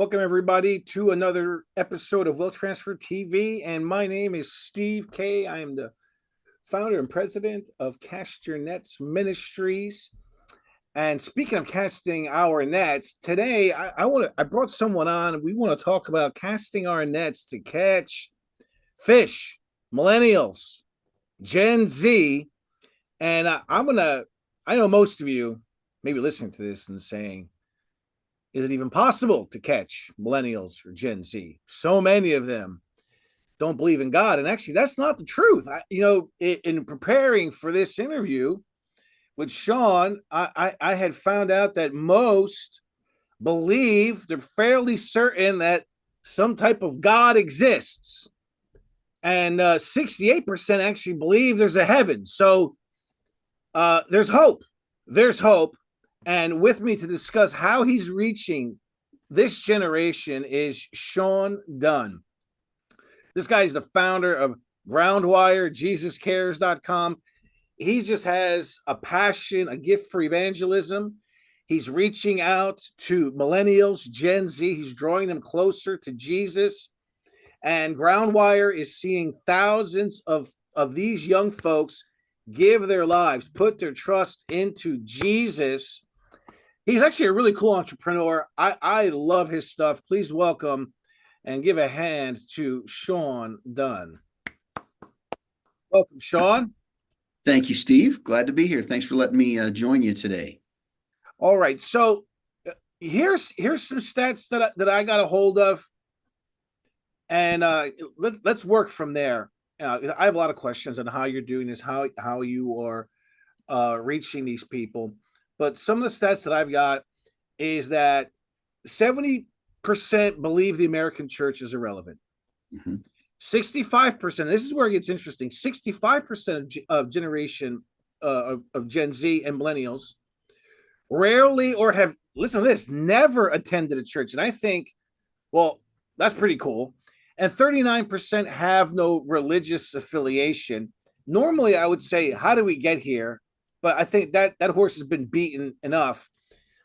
Welcome, everybody, to another episode of Will Transfer TV. And my name is Steve K. I am the founder and president of Cast Your Nets Ministries. And speaking of casting our nets, today I brought someone on. We want to talk about casting our nets to catch fish, millennials, Gen Z. And I know most of you may be listening to this and saying, is it even possible to catch millennials or Gen Z? So many of them don't believe in God. And actually, that's not the truth. In preparing for this interview with Sean, I had found out that most believe, they're fairly certain that some type of God exists. And 68% actually believe there's a heaven. So there's hope. There's hope. And with me to discuss how he's reaching this generation is Sean Dunn. This guy is the founder of Groundwire, JesusCares.com. He just has a passion, a gift for evangelism. He's reaching out to millennials, Gen Z. He's drawing them closer to Jesus. And Groundwire is seeing thousands of these young folks give their lives, put their trust into Jesus. He's actually a really cool entrepreneur. I love his stuff. Please welcome and give a hand to Sean Dunn. Welcome, Sean. Thank you, Steve. Glad to be here. Thanks for letting me join you today. All right. So here's some stats that I got a hold of, and let's work from there. I have a lot of questions on how you're doing this, how you are reaching these people. But some of the stats that I've got is that 70% believe the American church is irrelevant. 65%, this is where it gets interesting, 65% of generation of Gen Z and millennials rarely or have, listen to this, never attended a church. And I think, well, that's pretty cool. And 39% have no religious affiliation. Normally, I would say, how do we get here? But I think that horse has been beaten enough.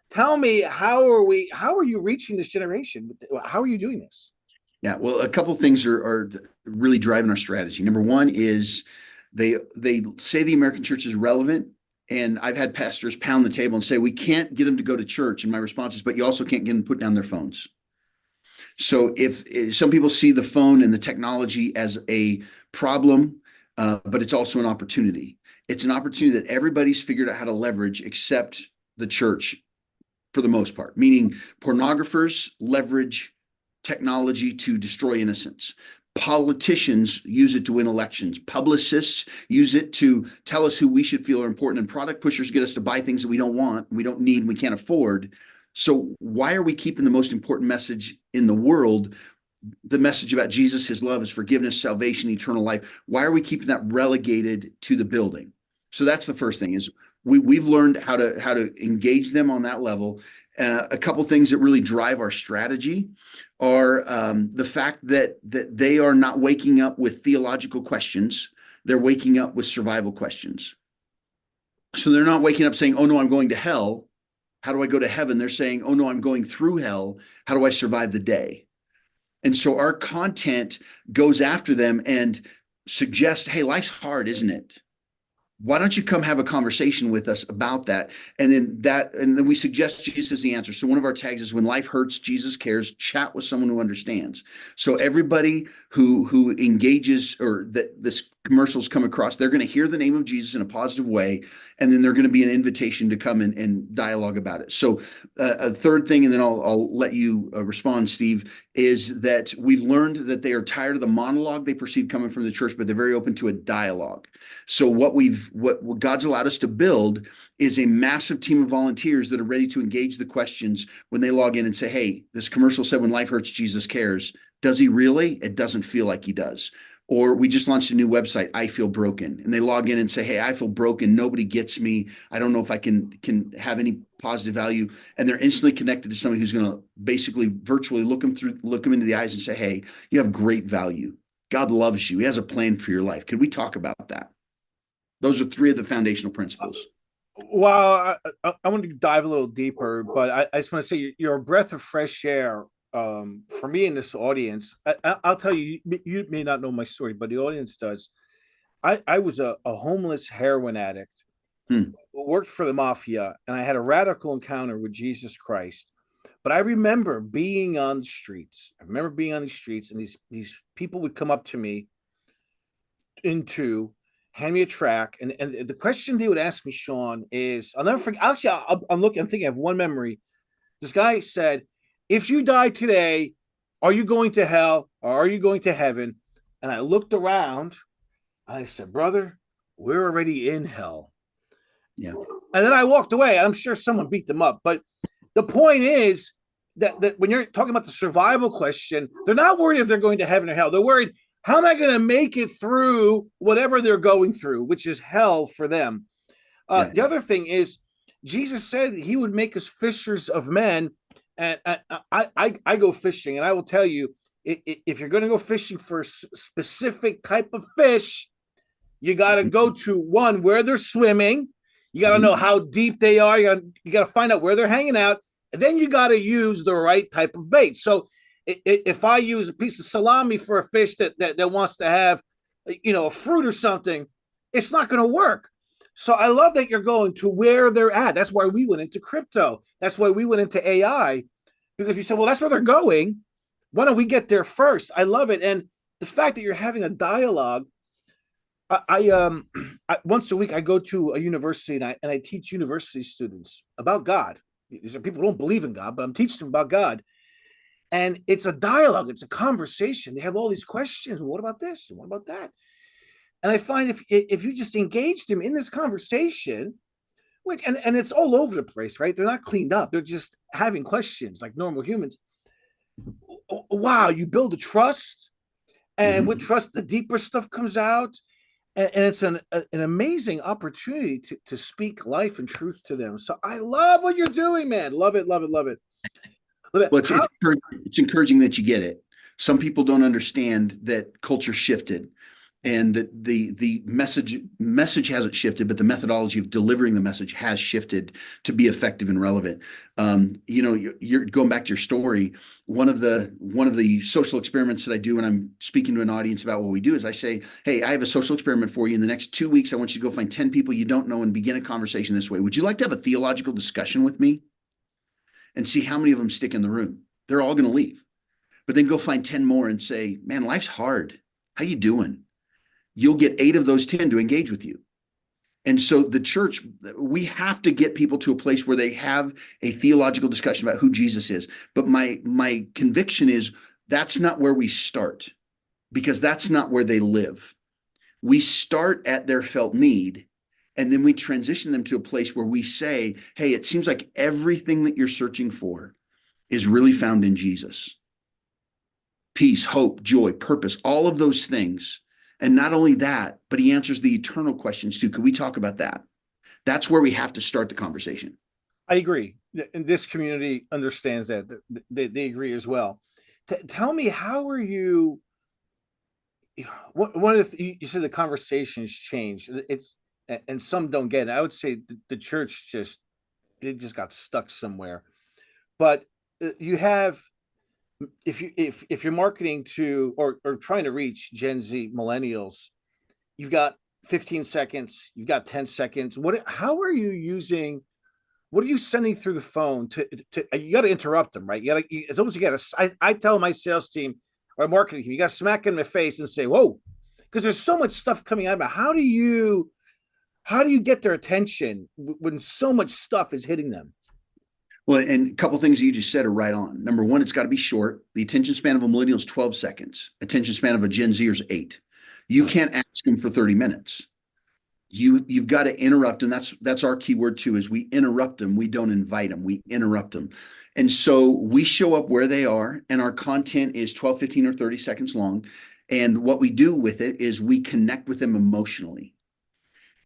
Tell me, how are you reaching this generation? How are you doing this? Yeah, well, a couple of things are really driving our strategy. Number one is they say the American church is relevant. And I've had pastors pound the table and say, we can't get them to go to church. And my response is, but you also can't get them to put down their phones. So if some people see the phone and the technology as a problem, but it's also an opportunity. It's an opportunity that everybody's figured out how to leverage except the church for the most part, meaning pornographers leverage technology to destroy innocence. Politicians use it to win elections. Publicists use it to tell us who we should feel are important. And product pushers get us to buy things that we don't want, we don't need, and we can't afford. So why are we keeping the most important message in the world, the message about Jesus, his love, his forgiveness, salvation, eternal life? Why are we keeping that relegated to the building? So that's the first thing, is we've learned how to engage them on that level. A couple things that really drive our strategy are the fact that they are not waking up with theological questions. They're waking up with survival questions. So they're not waking up saying, oh no, I'm going to hell. How do I go to heaven? They're saying, oh no, I'm going through hell. How do I survive the day? And so our content goes after them and suggests, hey, life's hard, isn't it? Why don't you come have a conversation with us about that? And then we suggest Jesus is the answer. So one of our tags is, when life hurts, Jesus cares. Chat with someone who understands. So everybody who engages, or that this commercials come across, they're going to hear the name of Jesus in a positive way, and then they're going to be an invitation to come and dialogue about it. So a third thing, and then I'll let you respond, Steve, is that we've learned that they are tired of the monologue they perceive coming from the church, but they're very open to a dialogue. So what God's allowed us to build is a massive team of volunteers that are ready to engage the questions when they log in and say, hey, this commercial said when life hurts, Jesus cares. Does he really? It doesn't feel like he does. Or we just launched a new website, I Feel Broken. And they log in and say, hey, I feel broken. Nobody gets me. I don't know if I can have any positive value. And they're instantly connected to somebody who's going to basically virtually look them into the eyes and say, hey, you have great value. God loves you. He has a plan for your life. Could we talk about that? Those are three of the foundational principles. Well, I want to dive a little deeper, but I just want to say you're a breath of fresh air for me in this audience, I'll tell you, you may not know my story, but the audience does. I was a homeless heroin addict, Hmm. worked for the mafia, and I had a radical encounter with Jesus Christ. But I remember being on the streets. I remember being on the streets, and these people would come up to me into hand me a track, and the question they would ask me, Sean, is I'll never forget. Actually, I'm thinking of one memory. This guy said, "If you die today, are you going to hell or are you going to heaven?" And I looked around. And I said, "Brother, we're already in hell." Yeah. And then I walked away. I'm sure someone beat them up, but the point is that when you're talking about the survival question, they're not worried if they're going to heaven or hell. They're worried, how am I going to make it through whatever they're going through, which is hell for them. Yeah. The other thing is, Jesus said he would make us fishers of men. And I go fishing, and I will tell you, if you're going to go fishing for a specific type of fish, you got to go to one where they're swimming. You got to know how deep they are. You got to find out where they're hanging out. And then you got to use the right type of bait. So if I use a piece of salami for a fish that wants to have, a fruit or something, it's not going to work. So I love that you're going to where they're at. That's why we went into crypto. That's why we went into AI, because we said, well, that's where they're going. Why don't we get there first? I love it. And the fact that you're having a dialogue, once a week I go to a university, and I teach university students about God. These are people who don't believe in God, but I'm teaching them about God. And it's a dialogue, it's a conversation. They have all these questions. What about this? And what about that? And I find if you just engage them in this conversation, which and it's all over the place, right? They're not cleaned up. They're just having questions like normal humans. Wow, you build a trust, and with trust, the deeper stuff comes out. And it's an amazing opportunity to speak life and truth to them. So I love what you're doing, man. Love it, love it, love it. Love it. Well, it's encouraging that you get it. Some people don't understand that culture shifted, and that the message hasn't shifted, but the methodology of delivering the message has shifted to be effective and relevant. You're going back to your story. One of the social experiments that I do when I'm speaking to an audience about what we do is I say, hey, I have a social experiment for you. In the next 2 weeks, I want you to go find 10 people you don't know and begin a conversation this way. Would you like to have a theological discussion with me? And see how many of them stick in the room. They're all going to leave. But then go find 10 more and say, man, life's hard. How you doing? You'll get 8 of those 10 to engage with you. And so the church, we have to get people to a place where they have a theological discussion about who Jesus is. But my conviction is that's not where we start, because that's not where they live. We start at their felt need, and then we transition them to a place where we say, hey, it seems like everything that you're searching for is really found in Jesus. Peace, hope, joy, purpose, all of those things. And not only that, but he answers the eternal questions too. Could we talk about that? That's where we have to start the conversation. I agree. And this community understands that. They agree as well. Tell me, how are you? One of you said the conversations changed. And some don't get it. I would say the church just got stuck somewhere. But you have, if you're marketing to or trying to reach Gen Z millennials, you've got 15 seconds, you've got 10 seconds. How are you using? What are you sending through the phone to you got to interrupt them, right? It's almost, you got to, I tell my sales team or marketing team, you got to smack them in the face and say, whoa, because there's so much stuff coming out about how do you get their attention when so much stuff is hitting them? Well, and a couple of things you just said are right on. Number one, it's got to be short. The attention span of a millennial is 12 seconds. Attention span of a Gen Zer is 8. You can't ask them for 30 minutes. You've got to interrupt, and that's our key word too, is we interrupt them. We don't invite them. We interrupt them. And so we show up where they are, and our content is 12, 15, or 30 seconds long. And what we do with it is we connect with them emotionally.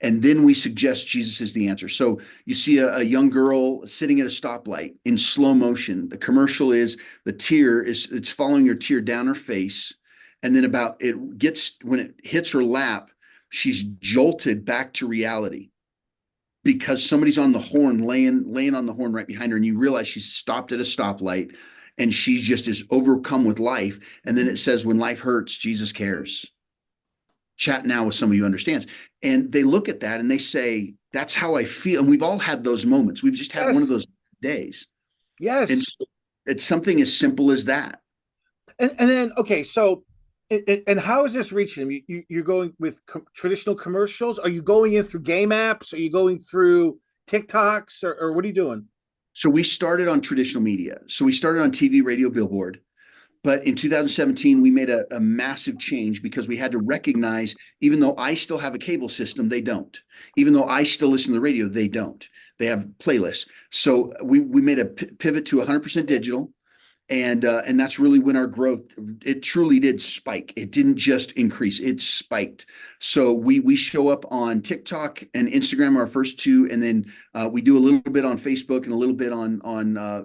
And then we suggest Jesus is the answer. So you see a young girl sitting at a stoplight in slow motion. The commercial is it's following her tear down her face. And then when it hits her lap, she's jolted back to reality because somebody's on the horn, laying on the horn right behind her. And you realize she's stopped at a stoplight and she's just as overcome with life. And then it says, when life hurts, Jesus cares. Chat now with somebody who understands. And they look at that and they say, that's how I feel. And we've all had those moments. We've just had one of Yes. those days. And Yes. so it's something as simple as that. And then, okay, so and how is this reaching them? You're going with traditional commercials? Are you going in through game apps? Are you going through TikToks, or what are you doing? So we started on traditional media. So we started on TV, radio, billboard. But in 2017, we made a massive change because we had to recognize, even though I still have a cable system, they don't. Even though I still listen to the radio, they don't. They have playlists. So we made a pivot to 100% digital. And that's really when our growth, it truly did spike. It didn't just increase, it spiked. So we show up on TikTok and Instagram, our first two, and then we do a little bit on Facebook and a little bit on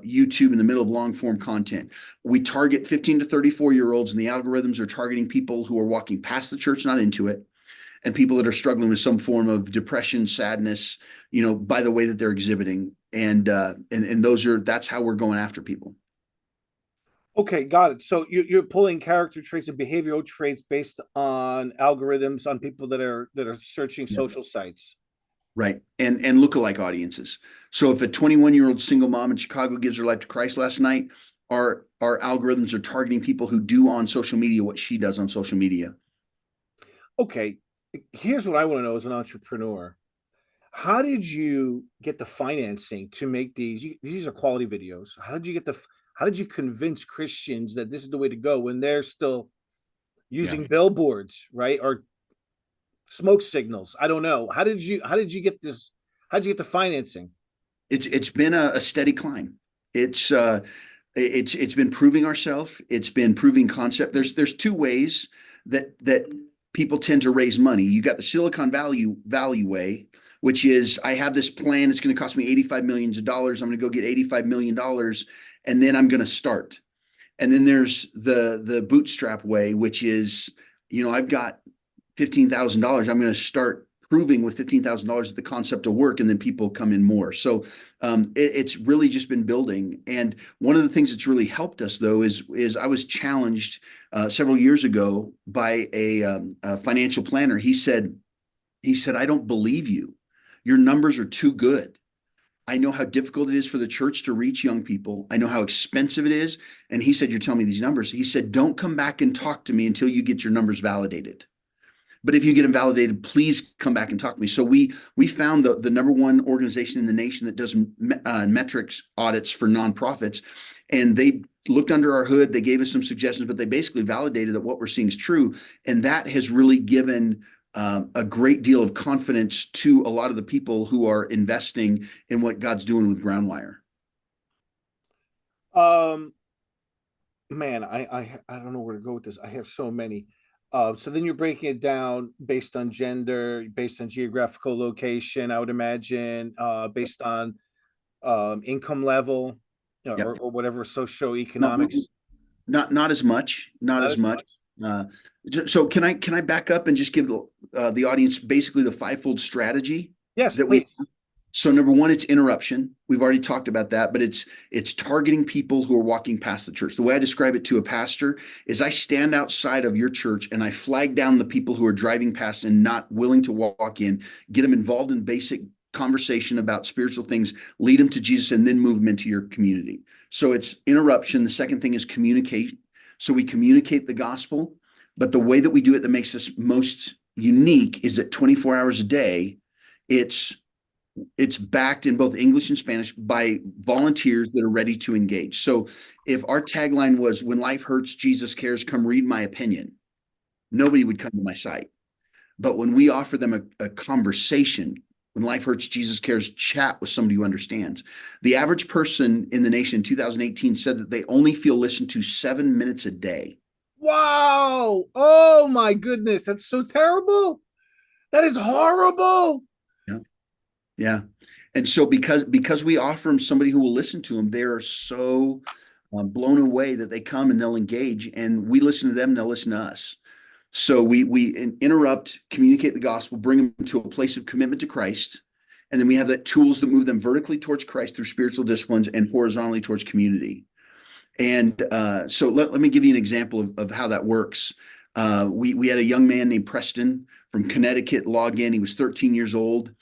YouTube in the middle of long form content. We target 15 to 34-year-olds, and the algorithms are targeting people who are walking past the church, not into it, and people that are struggling with some form of depression, sadness, by the way that they're exhibiting. And that's how we're going after people. Okay, got it. So you're pulling character traits and behavioral traits based on algorithms on people that are searching Yeah. social sites. Right. And lookalike audiences. So if a 21-year-old single mom in Chicago gives her life to Christ last night, our algorithms are targeting people who do on social media what she does on social media. Okay, here's what I want to know as an entrepreneur. How did you get the financing to make these? These are quality videos. How did you convince Christians that this is the way to go when they're still Yeah. using billboards, right? Or smoke signals? I don't know. How did you get this? How did you get the financing? It's been a steady climb. It's been proving ourselves. It's been proving concept. There's two ways that people tend to raise money. You got the Silicon Valley way, which is, I have this plan. It's going to cost me $85 million. I'm going to go get $85 million, and then I'm going to start. And then there's the bootstrap way, which is, I've got $15,000. I'm going to start proving with $15,000 the concept will work, and then people come in more. So it's really just been building. And one of the things that's really helped us, though, is I was challenged several years ago by a financial planner. He said, I don't believe you. Your numbers are too good. I know how difficult it is for the church to reach young people. I know how expensive it is. And he said, you're telling me these numbers. He said, don't come back and talk to me until you get your numbers validated. But if you get them validated, please come back and talk to me. So we found the number one organization in the nation that does metrics audits for nonprofits. And they looked under our hood. They gave us some suggestions, but they basically validated that what we're seeing is true. And that has really given a great deal of confidence to a lot of the people who are investing in what God's doing with Groundwire. Um, Man, I don't know where to go with this. I have so many. So then you're breaking it down based on gender, based on geographical location, I would imagine, based on income level, Yep. or whatever Not, socioeconomics. not as much, not Not as as much. much. Uh, so can I back up and just give the audience basically the fivefold strategy Yes, that we. please. So number one, it's interruption. We've already talked about that, but it's targeting people who are walking past the church. The way I describe it to a pastor is, I stand outside of your church and I flag down the people who are driving past and not willing to walk in, get them involved in basic conversation about spiritual things, lead them to Jesus, and then move them into your community. So it's interruption. The second thing is communicate. So we communicate the gospel, but the way that we do it that makes us most unique is that 24 hours a day, it's backed in both English and Spanish by volunteers that are ready to engage. So if our tagline was, when life hurts, Jesus cares, come read my opinion, nobody would come to my site. But when we offer them a conversation, when life hurts, Jesus cares, chat with somebody who understands. The average person in the nation in 2018 said that they only feel listened to 7 minutes a day. Wow. Oh my goodness. That's so terrible. That is horrible. Yeah. Yeah. And so because we offer them somebody who will listen to them, they are so blown away that they come and they'll engage, and we listen to them, they'll listen to us. So we interrupt, communicate the gospel, bring them to a place of commitment to Christ, and then we have that tools that move them vertically towards Christ through spiritual disciplines and horizontally towards community. And so let me give you an example of how that works. We had a young man named Preston from Connecticut log in. He was 13 years old,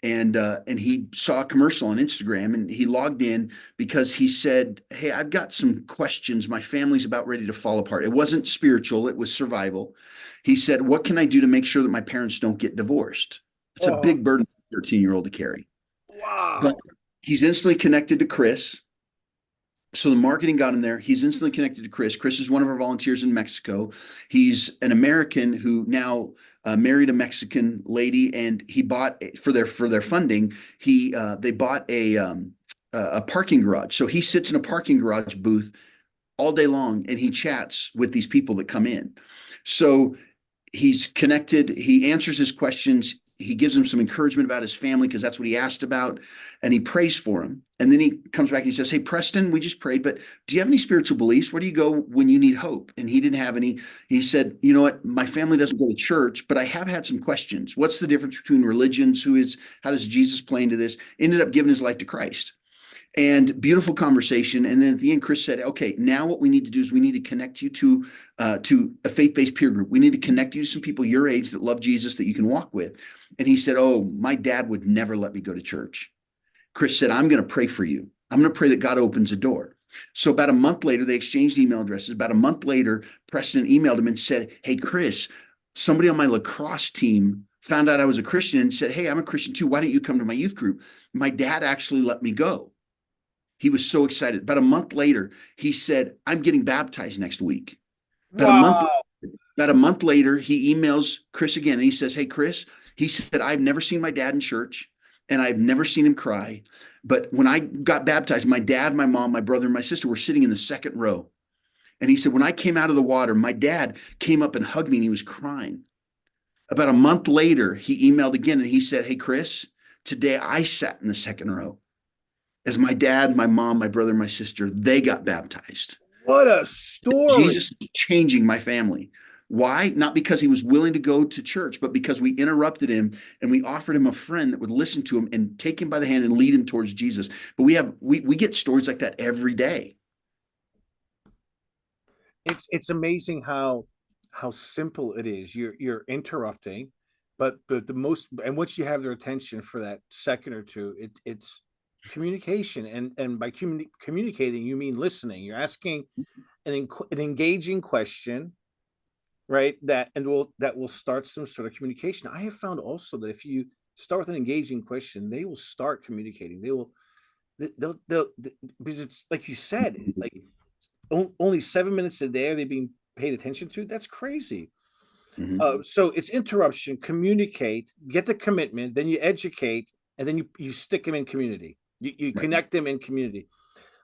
and he saw a commercial on Instagram, and he logged in because he said, "Hey, I've got some questions. My family's about ready to fall apart." It wasn't spiritual; it was survival. He said, "What can I do to make sure that my parents don't get divorced?" It's a Oh, big burden for a 13-year-old to carry. But wow. he's instantly connected to Chris. So the marketing got him there. He's instantly connected to Chris. Chris is one of our volunteers in Mexico. He's an American who now married a Mexican lady, and he bought for their funding. They bought a parking garage. So he sits in a parking garage booth all day long, and he chats with these people that come in. So he's connected. He answers his questions. He gives him some encouragement about his family because that's what he asked about, and he prays for him. And then he comes back and he says, "Hey, Preston, we just prayed, but do you have any spiritual beliefs? Where do you go when you need hope?" And he didn't have any. He said, "You know what? My family doesn't go to church, but I have had some questions. What's the difference between religions? How does Jesus play into this?" Ended up giving his life to Christ. And beautiful conversation. And then at the end, Chris said, "Okay, now what we need to do is we need to connect you to a faith-based peer group. We need to connect you to some people your age that love Jesus that you can walk with." And he said, "Oh, my dad would never let me go to church." Chris said, "I'm going to pray for you. I'm going to pray that God opens a door." So about a month later, they exchanged email addresses. About a month later, Preston emailed him and said, "Hey, Chris, somebody on my lacrosse team found out I was a Christian and said, 'Hey, I'm a Christian too. Why don't you come to my youth group?' My dad actually let me go." He was so excited. About a month later, he said, "I'm getting baptized next week." About a month Wow. about a month later, he emails Chris again and he says, "Hey, Chris," he said, "I've never seen my dad in church and I've never seen him cry. But when I got baptized, my dad, my mom, my brother, and my sister were sitting in the second row. And he said, when I came out of the water, my dad came up and hugged me and he was crying." About a month later, he emailed again and he said, "Hey, Chris, today I sat in the second row as my dad, my mom, my brother, my sister, they got baptized. What a story. Jesus is changing my family." Why? Not because he was willing to go to church, but because we interrupted him and we offered him a friend that would listen to him and take him by the hand and lead him towards Jesus. But we get stories like that every day. It's amazing how simple it is. You're interrupting, but the most, and once you have their attention for that second or two, it's communication, and by communicating you mean listening. You're asking an engaging question, right? That will start some sort of communication. I have found also that if you start with an engaging question, they will start communicating. They'll because it's like you said, like only 7 minutes a day are they being paid attention to? That's crazy. Mhm. So it's interruption, communicate, get the commitment, then you educate, and then you stick them in community. You Right. connect them in community.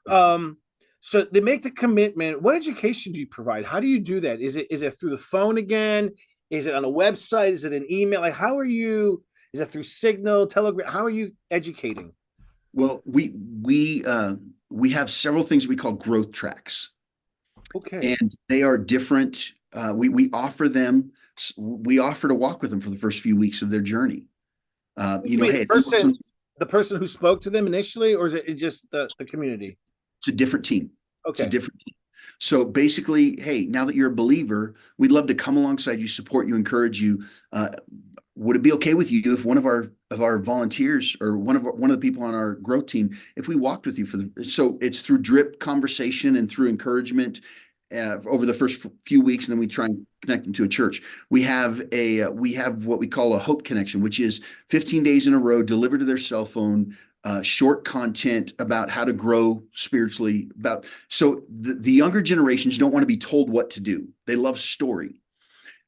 Um, so they make the commitment. What education do you provide? How do you do that? Is it through the phone again? Is it on a website? Is it an email? Like how are you? Is it through Signal, Telegram? How are you educating? Well, we have several things we call growth tracks, Okay. and they are different. We offer them. We offer to walk with them for the first few weeks of their journey. You mean Hey, if you want some, the person who spoke to them initially, or is it just the community? it's a different team. It's a Okay. different team. So basically, hey, now that you're a believer, we'd love to come alongside you, support you, encourage you. Uh, would it be okay with you if one of our volunteers or one of the people on our growth team, if we walked with you for the? So it's through drip conversation and through encouragement over the first few weeks, and then we try and connect them to a church. We have what we call a hope connection, which is 15 days in a row delivered to their cell phone, short content about how to grow spiritually. So the younger generations don't want to be told what to do. They love story.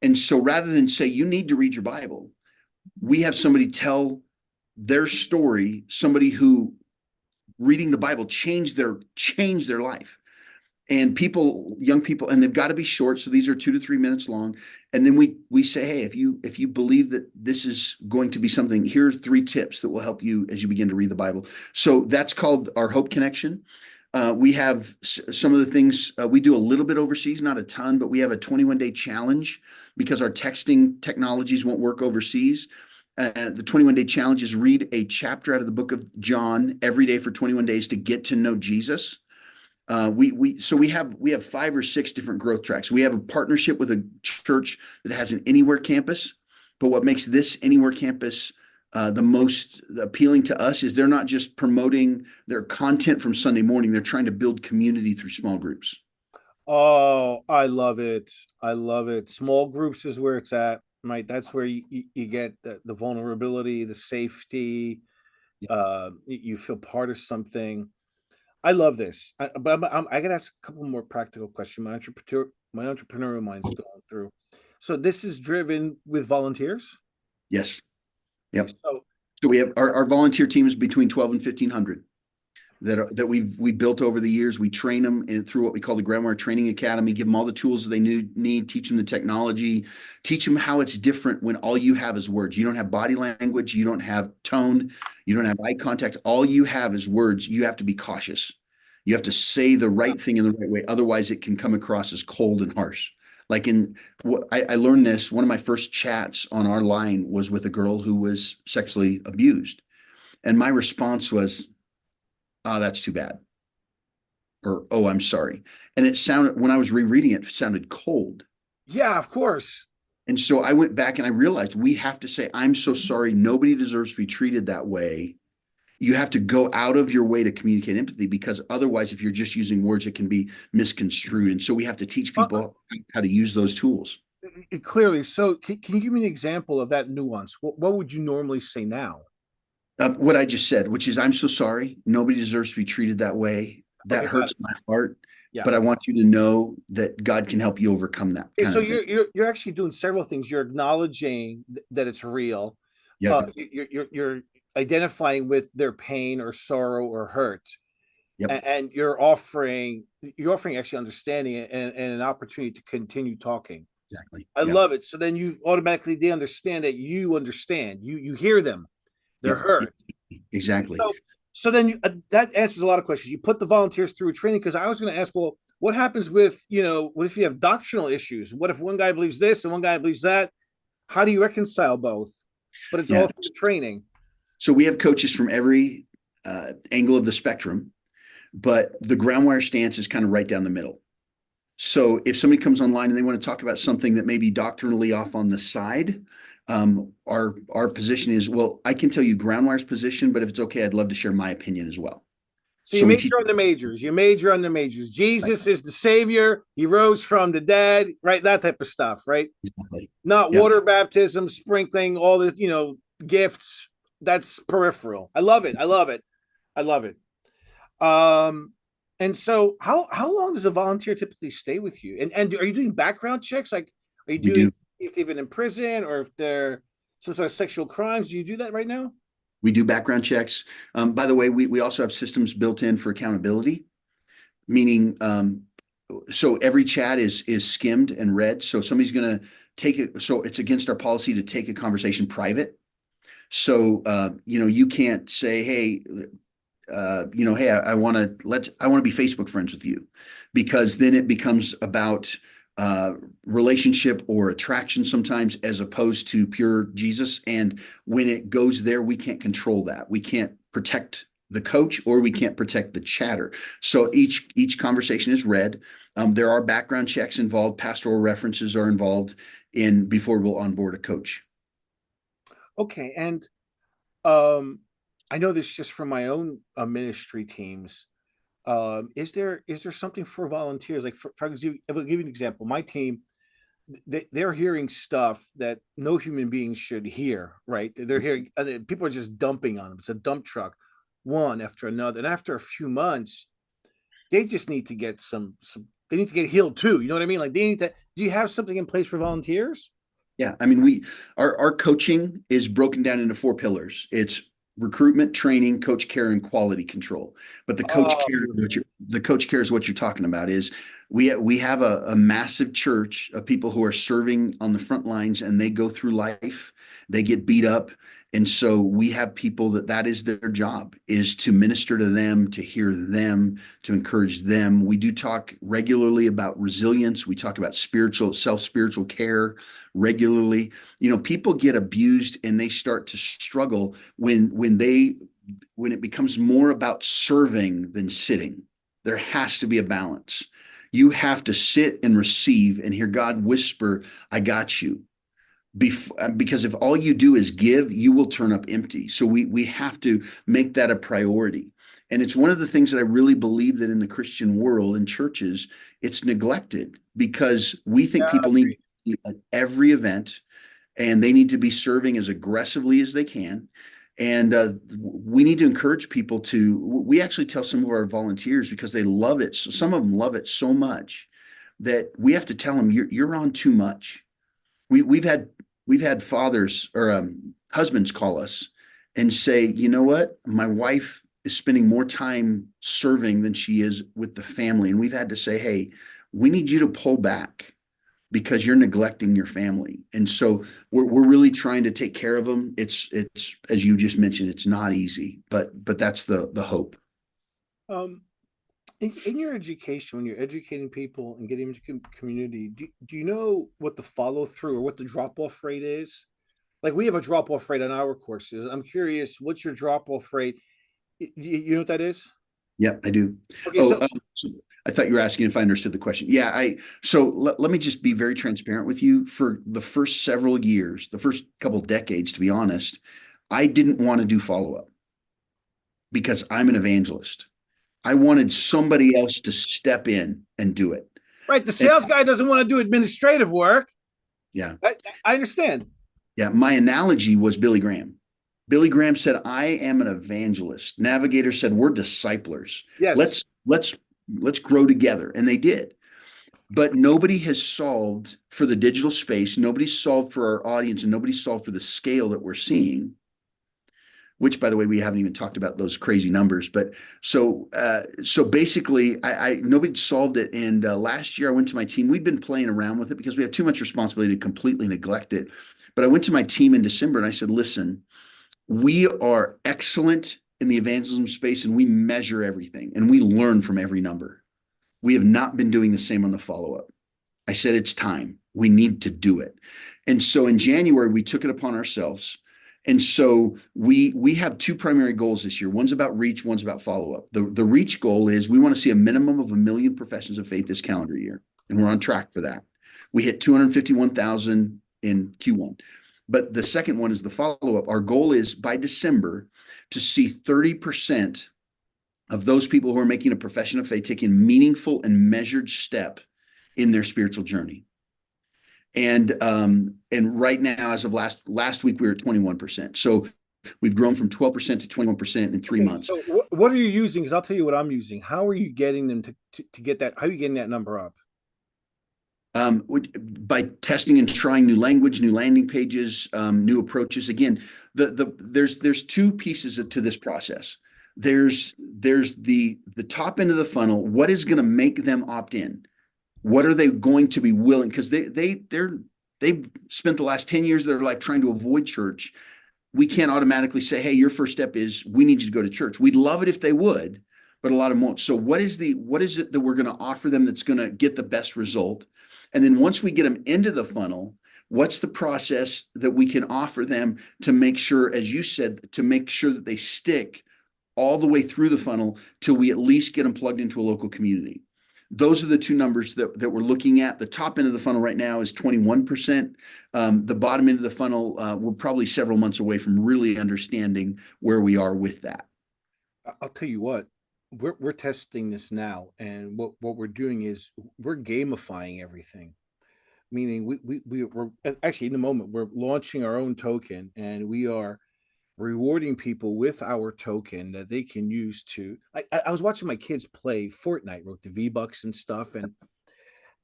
And so rather than say you need to read your Bible, we have somebody tell their story, somebody who reading the Bible changed their life. And young people, and they've got to be short. So these are 2 to 3 minutes long. And then we say, hey, if you believe that this is going to be something, here are 3 tips that will help you as you begin to read the Bible. So that's called our Hope Connection. We have some of the things we do a little bit overseas, not a ton, but we have a 21-day challenge because our texting technologies won't work overseas. The 21-day challenge is read a chapter out of the book of John every day for 21 days to get to know Jesus. We have 5 or 6 different growth tracks. We have a partnership with a church that has an anywhere campus, but what makes this anywhere campus the most appealing to us is they're not just promoting their content from Sunday morning. They're trying to build community through small groups. Oh, I love it. I love it. Small groups is where it's at, right? That's where you get the vulnerability, the safety. You feel part of something. I love this. I gotta ask a couple more practical questions. My entrepreneurial mind's going through. So this is driven with volunteers. Yes. Okay, Yep. so So we have our volunteer team is between 12 and 1500 that we built over the years. We train them through what we call the Groundwire Training Academy, give them all the tools they need, teach them the technology, teach them how it's different when all you have is words. You don't have body language, you don't have tone, you don't have eye contact. All you have is words. You have to be cautious. You have to say the right thing in the right way. Otherwise, it can come across as cold and harsh. Like I learned this. One of my first chats on our line was with a girl who was sexually abused. And my response was, oh, that's too bad. Or, oh, I'm sorry. And it sounded, when I was rereading it, it sounded cold. yeah, of course. And so I went back and I realized we have to say, I'm so sorry. Nobody deserves to be treated that way. You have to go out of your way to communicate empathy, because otherwise, if you're just using words, it can be misconstrued. And so we have to teach people how to use those tools. Clearly. So can you give me an example of that nuance? What would you normally say now? What I just said, which is, I'm so sorry. Nobody deserves to be treated that way. That Okay, got hurts it. my heart. Yeah. But I want you to know that God can help you overcome that Okay, kind so of thing. you're actually doing several things. You're acknowledging that it's real. Yep. You're identifying with their pain or sorrow or hurt, Yep. and you're offering actually understanding and an opportunity to continue talking. Exactly. I Yep. love it. So then you automatically they understand that you understand. You hear them. They're Yep. heard. Exactly. So then that answers a lot of questions. You put the volunteers through training, because I was going to ask, well, what happens with, what if you have doctrinal issues? What if one guy believes this and one guy believes that? How do you reconcile both? But it's all Yeah. through the training. So we have coaches from every angle of the spectrum, but the Groundwire stance is kind of right down the middle. So if somebody comes online and they want to talk about something that may be doctrinally off on the side, our position is, well, I can tell you Groundwire's position, but if it's okay, I'd love to share my opinion as well. So you So we teach. major on the majors. You major on the majors. Right. Jesus is the savior. He rose from the dead, right? That type of stuff, right? Exactly. Not Yep. water baptism, sprinkling, all the, gifts. That's peripheral. I love it. I love it. I love it. Um, and so how long does a volunteer typically stay with you? And are you doing background checks? Like, are you We doing do. if they've been in prison or if they're some sort of sexual crimes? Do you do that right now? We do background checks. By the way, we also have systems built in for accountability, meaning so every chat is skimmed and read. So somebody's going to take it. So it's against our policy to take a conversation private. So you can't say, hey, hey, I want to be Facebook friends with you, because then it becomes about relationship or attraction sometimes, as opposed to pure Jesus. And when it goes there, we can't control that. We can't protect the coach, or we can't protect the chatter. So each conversation is read. There are background checks involved. Pastoral references are involved in before we'll onboard a coach. Okay, and um, I know this just from my own ministry teams. Is there something for volunteers? Like for example, I'll give you an example. My team, they're hearing stuff that no human being should hear, right? They're hearing, people are just dumping on them. It's a dump truck, one after another. And after a few months, they just need to get some they need to get healed too. You know what I mean? Like they need to, do you have something in place for volunteers? Yeah, I mean, our coaching is broken down into 4 pillars. It's recruitment, training, coach care, and quality control. But Oh, beautiful. the coach care is what you're talking about. Is we have a massive church of people who are serving on the front lines, and they go through life, they get beat up, and so we have people that is their job, is to minister to them, to hear them, to encourage them. We do talk regularly about resilience. We talk about spiritual care regularly. People get abused and they start to struggle when it becomes more about serving than sitting. There has to be a balance. You have to sit and receive and hear God whisper, I got you. Because if all you do is give, you will turn up empty. So we have to make that a priority. And it's one of the things that I really believe that in the Christian world in churches, it's neglected because we Yeah, think I people need agree. to be at every event and they need to be serving as aggressively as they can. And we need to encourage people to, we actually tell some of our volunteers because they love it. So some of them love it so much that we have to tell them, you're on too much. We've had fathers or husbands call us and say, you know what, my wife is spending more time serving than she is with the family, and we've had to say, hey, we need you to pull back because you're neglecting your family. And so we're really trying to take care of them. It's as you just mentioned, it's not easy, but that's the hope. Um, in your education, when you're educating people and getting into community, do you know what the follow through or what the drop off rate is? Like we have a drop off rate on our courses. I'm curious, what's your drop off rate? You know what that is? Yep, I do. Okay, Oh, so so I thought you were asking if I understood the question. Yeah, let me just be very transparent with you. For the first several years, the first couple decades, to be honest, I didn't want to do follow up because I'm an evangelist. I wanted somebody else to step in and do it. right, the And sales guy doesn't want to do administrative work. yeah, I understand. yeah, my analogy was Billy Graham. Billy Graham said, I am an evangelist. Navigator said, we're disciplers. Yes. Let's grow together. And they did. But nobody has solved for the digital space. Nobody's solved for our audience, and nobody's solved for the scale that we're seeing, which, by the way, we haven't even talked about those crazy numbers. But so basically, I nobody solved it. And last year I went to my team. We'd been playing around with it because we have too much responsibility to completely neglect it. But I went to my team in December and I said, listen, we are excellent in the evangelism space and we measure everything and we learn from every number. We have not been doing the same on the follow-up. I said, it's time. We need to do it. And so in January, we took it upon ourselves. And so we have two primary goals this year. One's about reach, one's about follow-up. The reach goal is we want to see a minimum of 1 million professions of faith this calendar year. And we're on track for that. We hit 251,000 in Q1. But the second one is the follow-up. Our goal is by December to see 30% of those people who are making a profession of faith taking a meaningful and measured step in their spiritual journey. And right now, as of last week, we were at 21%. So we've grown from 12% to 21% in 3 months. So what are you using? Because I'll tell you what I'm using. How are you getting them to get that? How are you getting that number up? By testing and trying new language, new landing pages, new approaches. Again, there's two pieces to this process. There's the top end of the funnel. What is going to make them opt in? What are they going to be willing? Because they've spent the last 10 years of their life trying to avoid church. We can't automatically say, hey, your first step is we need you to go to church. We'd love it if they would, but a lot of them won't. So what is it that we're going to offer them that's going to get the best result? And then once we get them into the funnel, what's the process that we can offer them to make sure, as you said, to make sure that they stick all the way through the funnel till we at least get them plugged into a local community? Those are the two numbers that we're looking at. The top end of the funnel right now is 21%. The bottom end of the funnel, we're probably several months away from really understanding where we are with that. I'll tell you what, we're testing this now, and what we're doing is we're gamifying everything. Meaning we're actually in the moment we're launching our own token, and we are rewarding people with our token that they can use to. I was watching my kids play Fortnite, wrote the V-Bucks and stuff,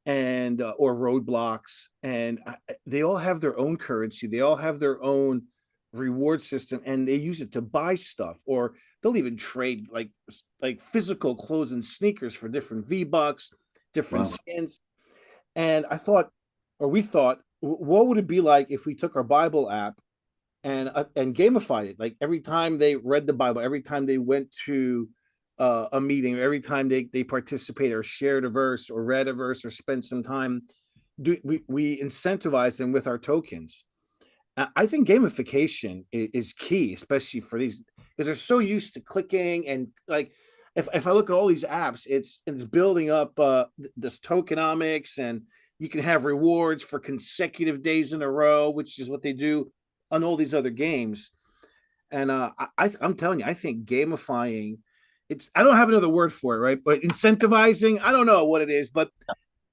and or roadblocks, and they all have their own currency. They all have their own reward system, and they use it to buy stuff, or they'll even trade like physical clothes and sneakers for different V-Bucks, different Wow. skins. And I thought, or we thought, what would it be like if we took our Bible app and gamified it? Like every time they read the Bible, every time they went to a meeting, every time they participated or shared a verse or read a verse or spent some time, we incentivize them with our tokens. I think gamification is key, especially for these, because they're so used to clicking and like. if I look at all these apps, it's building up this tokenomics, and you can have rewards for consecutive days in a row, which is what they do on all these other games. And I'm telling you, I think gamifying, it's I don't have another word for it, right? But incentivizing, I don't know what it is, but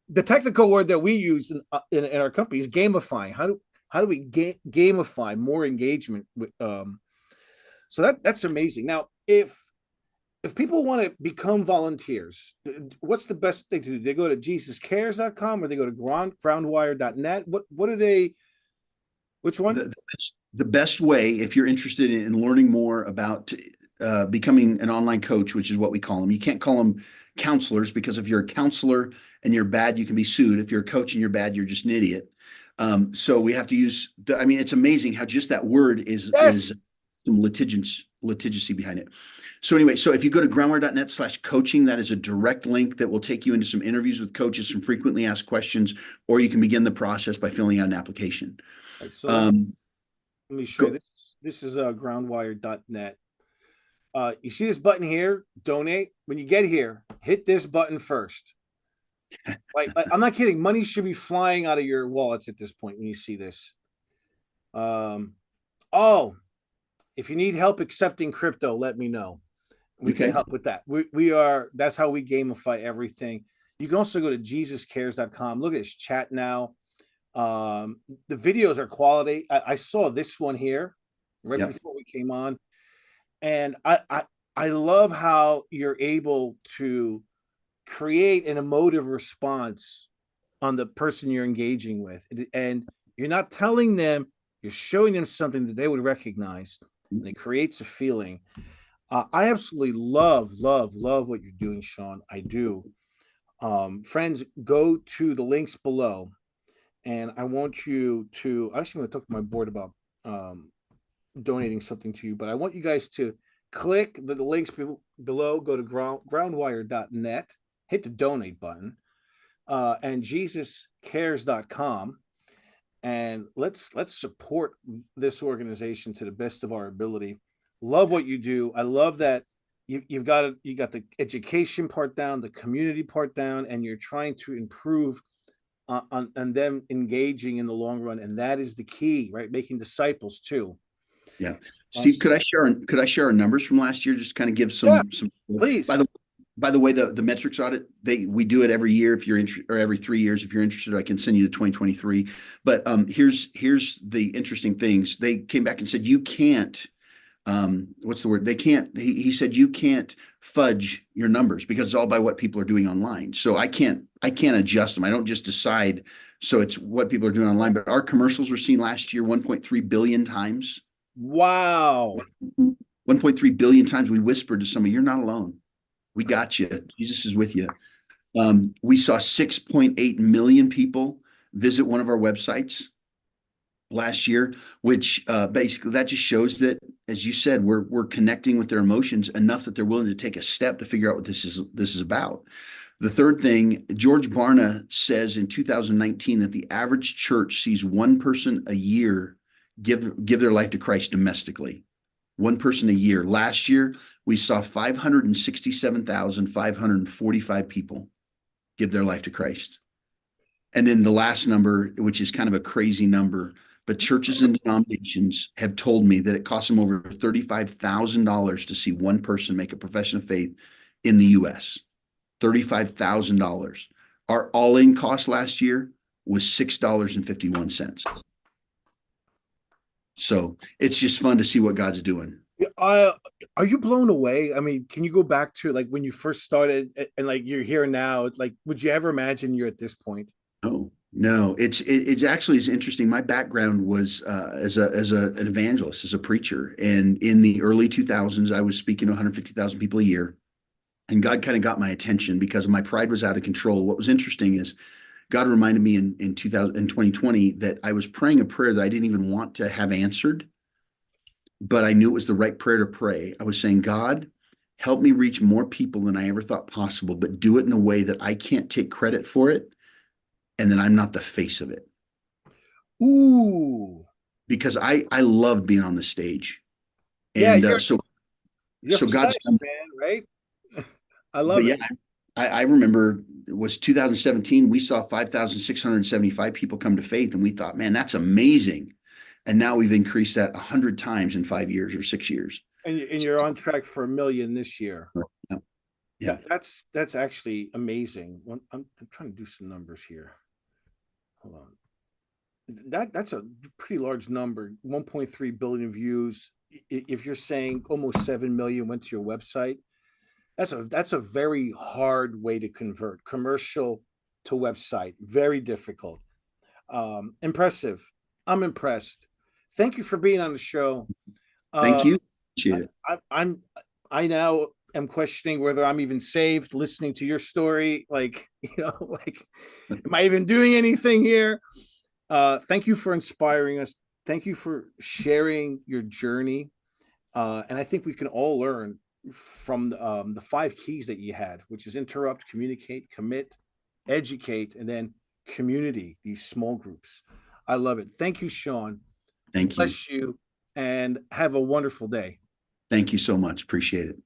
the technical word that we use in our company is gamifying. How do we gamify more engagement with so that's amazing. Now, if people want to become volunteers, what's the best thing to do? They go to jesuscares.com or they go to groundwire.net. What are they? Which one? The best way, if you're interested in learning more about becoming an online coach, which is what we call them, you can't call them counselors, because if you're a counselor and you're bad, you can be sued. If you're a coach and you're bad, you're just an idiot. So we have to use I mean, it's amazing how just that word is Yes. some litigiousy behind it. So anyway, so if you go to groundwire.net/coaching, that is a direct link that will take you into some interviews with coaches, some frequently asked questions, or you can begin the process by filling out an application. Right, so let me show you Go, this. This is groundwire.net. You see this button here, donate. When you get here, hit this button first. Like I'm not kidding. Money should be flying out of your wallets at this point when you see this. Oh, if you need help accepting crypto, let me know. We can okay. help with that. We are that's how we gamify everything. You can also go to jesuscares.com. Look at this chat now. The videos are quality. I saw this one here right Yep. before we came on, and I love how you're able to create an emotive response on the person you're engaging with, and you're not telling them, you're showing them something that they would recognize, and it creates a feeling. I absolutely love what you're doing, Sean. I do. Friends, go to the links below, and I want you to. I actually want to talk to my board about donating something to you, but I want you guys to click the links below. Go to groundwire.net, hit the donate button, and jesuscares.com, and let's support this organization to the best of our ability. Love what you do. I love that you got the education part down, the community part down, and you're trying to improve on them engaging in the long run, and that is the key, right? Making disciples too. Yeah. Steve, So, could I share our numbers from last year? Just kind of give yeah, some, by please. the, by the way, the metrics audit, we do it every year. If you're interested, or every 3 years, if you're interested, I can send you the 2023. But here's the interesting things. They came back and said, you can't, what's the word? They can't, he said, you can't fudge your numbers because it's all by what people are doing online. So I can't adjust them. I don't just decide. So it's what people are doing online, but our commercials were seen last year 1.3 billion times. Wow. 1.3 billion times. We whispered to somebody, you're not alone. We got you. Jesus is with you. We saw 6.8 million people visit one of our websites last year, which basically that just shows that, as you said, we're connecting with their emotions enough that they're willing to take a step to figure out what this is about. The third thing, George Barna says in 2019 that the average church sees one person a year give their life to Christ domestically. One person a year. Last year, we saw 567,545 people give their life to Christ. And then the last number, which is kind of a crazy number, but churches and denominations have told me that it costs them over $35,000 to see one person make a profession of faith in the U.S. $35,000. Our all-in cost last year was $6.51. So it's just fun to see what God's doing. Are you blown away? I mean, can you go back to like when you first started and like you're here now? It's like, would you ever imagine you're at this point? Oh, no, it's actually is interesting. My background was as an evangelist, as a preacher, and in the early 2000s, I was speaking to 150,000 people a year, and God kind of got my attention because my pride was out of control. What was interesting is God reminded me in 2020 that I was praying a prayer that I didn't even want to have answered, but I knew it was the right prayer to pray. I was saying, God, help me reach more people than I ever thought possible, but do it in a way that I can't take credit for it, and then I'm not the face of it. Ooh, Because I loved being on the stage. yeah, And you're so God's flesh, done, man, right? I love But yeah, it. I remember it was 2017. We saw 5,675 people come to faith, and we thought, man, that's amazing. And now we've increased that 100 times in 5 years or 6 years. And you're on track for 1 million this year. Yeah. Yeah. That's actually amazing. I'm trying to do some numbers here. Hold on. That's a pretty large number. 1.3 billion views. If you're saying almost 7 million went to your website, that's a very hard way to convert commercial to website. Very difficult. Impressive. I'm impressed. Thank you for being on the show. Thank Uh, you. Appreciate it. I now am questioning whether I'm even saved listening to your story. Like, like, am I even doing anything here? Thank you for inspiring us. Thank you for sharing your journey. And I think we can all learn from the 5 keys that you had, which is interrupt, communicate, commit, educate, and then community, these small groups. I love it. Thank you, Sean. Thank you. Bless you and have a wonderful day. Thank you so much. Appreciate it.